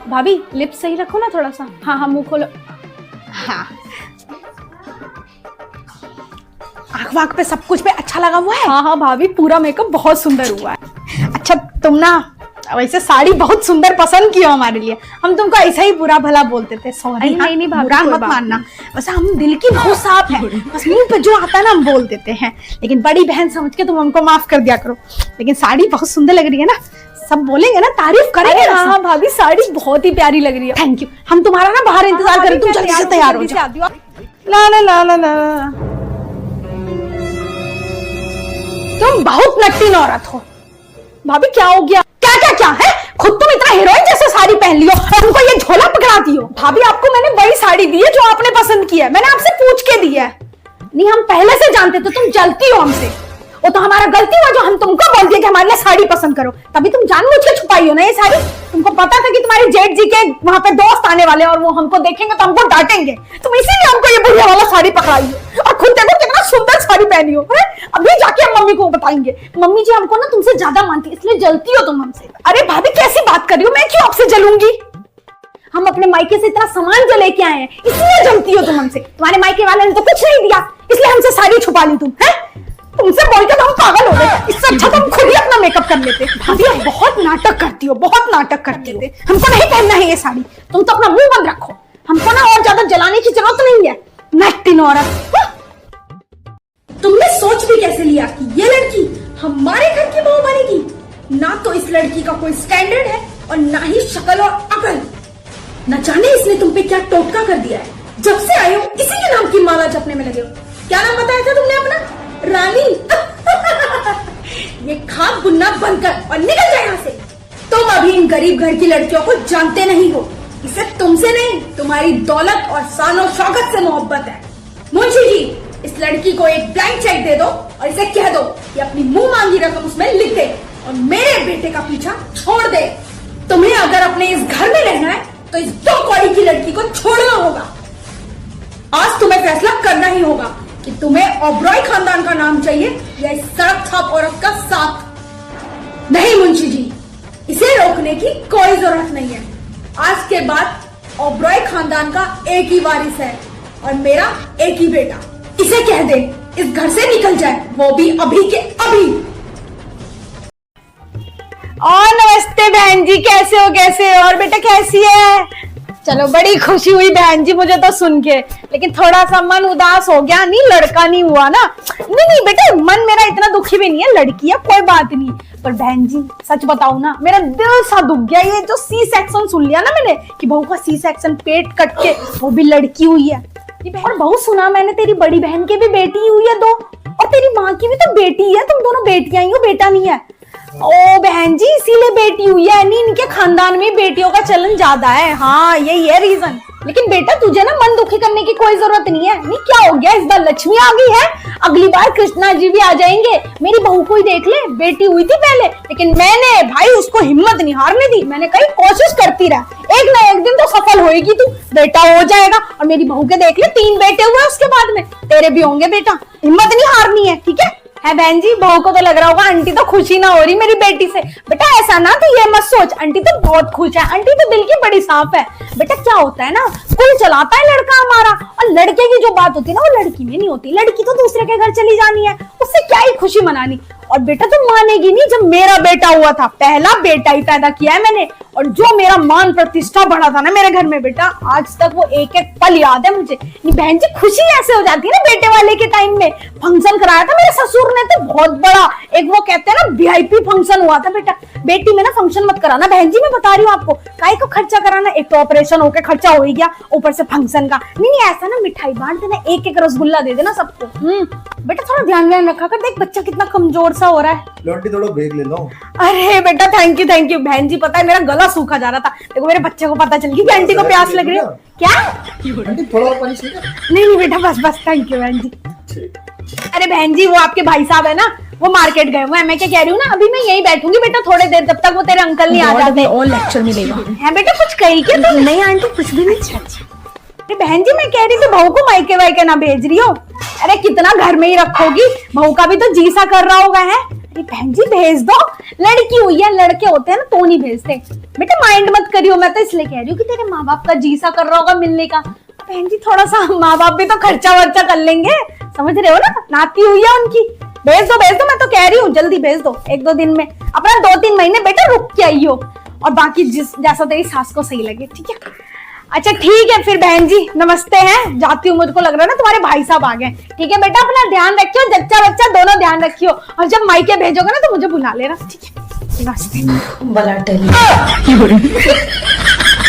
भाभी लिप सही रखो ना थोड़ा सा। हाँ हाँ, मुंह खोलो। हाँ, आँख वाँख पे सब कुछ पे अच्छा लगा हुआ है? हाँ हाँ भाभी, पूरा मेकअप बहुत सुंदर हुआ है। अच्छा तुम ना वैसे साड़ी बहुत सुंदर पसंद की हो हमारे लिए, हम तुमको ऐसा ही बुरा भला बोलते थे। सॉरी। नहीं नहीं भाभी, बुरा मत मानना, वैसे हम दिल की बहुत साफ है, बस मुंह पे जो आता है ना हम बोल देते हैं, लेकिन बड़ी बहन समझ के तुम हमको माफ कर दिया करो। लेकिन साड़ी बहुत सुंदर लग रही है ना, सब बोलेंगे ना, तारीफ करेंगे। हाँ हाँ भाभी, साड़ी बहुत ही प्यारी लग रही है। Thank you. हम तुम्हारा ना बाहर इंतजार करें, तुम जल्दी से तैयार हो जाओ। ला ला ला ला ला, तुम बहुत नट्टी औरत हो। भाभी क्या हो गया? क्या क्या क्या है? खुद तुम इतना हीरोइन जैसे साड़ी पहन लियो और हमको ये झोला पकड़ाती हो। भाभी आपको मैंने वही साड़ी दी है जो आपने पसंद की है, मैंने आपसे पूछ के दी है। नहीं, हम पहले से जानते थे तुम जलती हो हमसे, वो तो हमारा गलती हुआ जो हम तुमको बोल दिया कि हमारे लिए साड़ी पसंद करो, तभी तुम जानबूझ के छुपाई हो ना ये साड़ी। तुमको पता था कि तुम्हारे जेठ जी के वहां पे दोस्त आने वाले और वो हमको देखेंगे तो हमको डांटेंगे, तुम इसीलिए हमको ये बुढ़िया वाला साड़ी पकड़ाई हो। और खुद देखो कितना सुंदर साड़ी पहनी हो। अभी जाके हम मम्मी को बताएंगे, मम्मी जी हमको ना तुमसे ज्यादा मानती है इसलिए जलती हो तुम हमसे। अरे भाभी कैसी बात कर रही हो, मैं क्यों आपसे जलूंगी? हम अपने मायके से इतना सामान जो लेके आए हैं इसलिए जलती हो तुम हमसे। तुम्हारे मायके वाले ने तो कुछ नहीं दिया इसलिए हमसे साड़ी छुपा ली तुम। है तुमसे बोलकर हम पागल हो गए, इससे अच्छा तुम खुद ही अपना मेकअप कर लेते। भाभी आप बहुत नाटक करती हो, बहुत नाटक करती हो। हमको नहीं पहनना है ये साड़ी, तुम तो अपना मुंह बंद रखो, हमको ना और ज्यादा जलाने की जरूरत नहीं है। नट्टी औरत, तुमने सोच भी कैसे लिया कि ये लड़की हमारे घर की बहू बनेगी? ना तो इस लड़की का कोई स्टैंडर्ड है और ना ही शक्ल और अकल। न जाने इसने तुम पे क्या टोटका कर दिया है, जब से आए हो इसी के नाम की माला जपने में लगे हो। क्या नाम बताया था तुमने अपना? रानी। ये खाक बुनना बंद कर और निकल जाए यहाँ से। तुम अभी इन गरीब घर की लड़कियों को जानते नहीं हो, इसे तुमसे नहीं तुम्हारी दौलत और शान शौकत से मोहब्बत है। मुंशी जी इस लड़की को एक ब्लैंक चेक दे दो और इसे कह दो कि अपनी मुंह मांगी रकम उसमें लिख दे और मेरे बेटे का पीछा छोड़ दे। तुम्हें अगर अपने इस घर में रहना है तो इस दो कौड़ी की लड़की को छोड़ना होगा। आज तुम्हें फैसला करना ही होगा कि तुम्हें ओबरॉय खानदान का नाम चाहिए या इस सड़क छाप औरत का साथ। नहीं मुंशी जी, इसे रोकने की कोई जरूरत नहीं है। आज के बाद ओबरॉय खानदान का एक ही वारिस है और मेरा एक ही बेटा। इसे कह दे इस घर से निकल जाए, वो भी अभी के अभी। और नमस्ते बहन जी, कैसे हो? कैसे हो? और बेटा कैसी है? चलो बड़ी खुशी हुई बहन जी मुझे तो सुन के, लेकिन थोड़ा सा मन उदास हो गया। नहीं लड़का नहीं हुआ ना? नहीं नहीं बेटा, मन मेरा इतना दुखी भी नहीं है, लड़की है कोई बात नहीं। पर बहन जी सच बताऊं ना, मेरा दिल सा दुख गया ये जो सी सेक्शन सुन लिया ना मैंने कि बहू का सी सेक्शन, पेट कट के वो भी लड़की हुई है। और बहू सुना मैंने तेरी बड़ी बहन की भी बेटी हुई है 2 और तेरी माँ की भी तो बेटी है, तुम दोनों बेटियां ही हो, बेटा नहीं है। ओ बहन जी इसीलिए बेटी हुई है, नहीं इनके खानदान में बेटियों का चलन ज्यादा है। हाँ यही है रीजन। लेकिन बेटा तुझे ना मन दुखी करने की कोई जरूरत नहीं है। नहीं क्या हो गया, इस बार लक्ष्मी आ गई है, अगली बार कृष्णा जी भी आ जाएंगे। मेरी बहू को ही देख ले, बेटी हुई थी पहले, लेकिन मैंने भाई उसको हिम्मत नहीं हारने दी। मैंने कही कोशिश करती रहा, एक ना एक दिन तो सफल होएगी तू, बेटा हो जाएगा। और मेरी बहू के देख ले 3 बेटे हुए, उसके बाद में तेरे भी होंगे बेटा। हिम्मत नहीं हारनी है, ठीक है? है बहन जी, बहू को तो लग रहा होगा आंटी तो खुशी ना हो रही मेरी बेटी से। बेटा ऐसा ना तो ये मत सोच, आंटी तो बहुत खुश है, आंटी तो दिल की बड़ी साफ है। बेटा क्या होता है ना, कुल चलाता है लड़का हमारा, और लड़के की जो बात होती है ना वो लड़की में नहीं होती। लड़की तो दूसरे के घर चली जानी है, उससे क्या ही खुशी मनानी। और बेटा तुम मानेगी नहीं, जब मेरा बेटा हुआ था, पहला बेटा ही पैदा किया है मैंने, और जो मेरा मान प्रतिष्ठा बढ़ा था ना मेरे घर में बेटा, आज तक वो एक एक पल याद है मुझे। बहन जी खुशी ऐसे हो जाती है ना बेटे वाले के टाइम में। फंक्शन कराया था मेरे ससुर ने तो बहुत बड़ा, एक वो कहते हैं ना वीआईपी फंक्शन हुआ था बेटा। बेटी में ना फंक्शन मत कराना बहन जी, मैं बता रही हूँ आपको, काहे को खर्चा कराना, एक तो ऑपरेशन होके खर्चा हो ही गया, ऊपर से फंक्शन का। नहीं ऐसा ना मिठाई बांट देना, एक एक रसगुल्ला दे देना सबको। बेटा थोड़ा ध्यान रखा कर, देख बच्चा कितना कमजोर सा हो रहा है। आंटी थोड़ा ब्रेक ले लो। अरे बेटा थैंक यू बहन जी, पता है मेरा गला सूखा जा रहा था, देखो मेरे बच्चे को पता चल गई कि आंटी को प्यास लग रही है। क्या आंटी थोड़ा और पानी चाहिए? नहीं बेटा बस थैंक यू बहन जी। अरे बहन जी वो आपके भाई साहब है ना, वो मार्केट गए हुए हैं। मैं क्या कह रही हूँ ना, अभी मैं यहीं बैठूंगी बेटा थोड़ी देर, जब तक वो तेरे अंकल नहीं आ जाते। और लेक्चर मिलेगा है बेटा, कुछ कही क्या तुम? नहीं आंटी कुछ भी नहीं। अरे बहन जी मैं कह रही थी बहू को मायके वायके ना भेज रही हो। अरे कितना घर में ही रखोगी, बहू का भी तो जी सा कर रहा होगा है। ये बहन जी भेज दो, लड़की हुई है, लड़के होते हैं ना तो नहीं भेजते। बेटा माइंड मत करियो, मैं तो इसलिए कह रही हूँ कि तेरे माँ बाप का जी सा कर रहा होगा मिलने का। बहन जी थोड़ा सा माँ बाप भी तो खर्चा वर्चा कर लेंगे, समझ रहे हो ना, नाती हुई है उनकी। भेज दो मैं तो कह रही हूँ, जल्दी भेज दो, 1-2 दिन में। अपना 2-3 महीने बेटा रुक के आई हो, और बाकी जैसा तेरी सास को सही लगे, ठीक है। अच्छा ठीक है फिर बहन जी, नमस्ते हैं, जाती हूँ। मुझको लग रहा है ना तुम्हारे भाई साहब आ गए। ठीक है बेटा, अपना ध्यान रखियो, जच्चा बच्चा दोनों ध्यान रखियो, और जब मायके भेजोगे ना तो मुझे बुला लेना, ठीक है। नमस्ते। बला टली